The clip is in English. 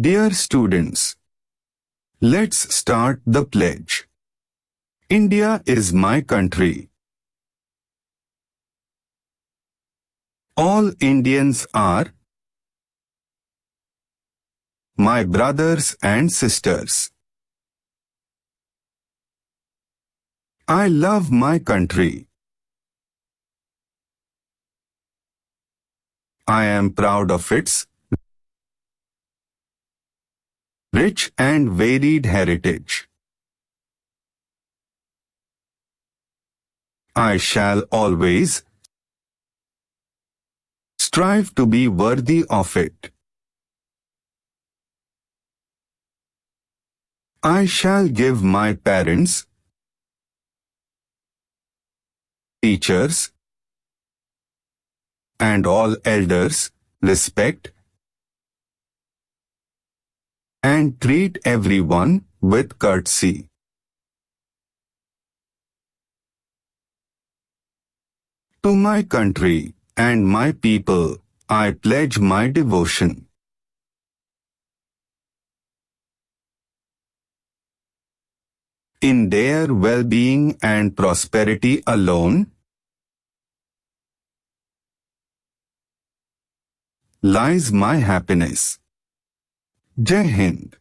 Dear students, let's start the pledge. India is my country. All Indians are my brothers and sisters. I love my country. I am proud of its rich and varied heritage. I shall always strive to be worthy of it. I shall give my parents, teachers, and all elders respect and treat everyone with courtesy. To my country and my people, I pledge my devotion. In their well-being and prosperity alone lies my happiness. Jai Hind.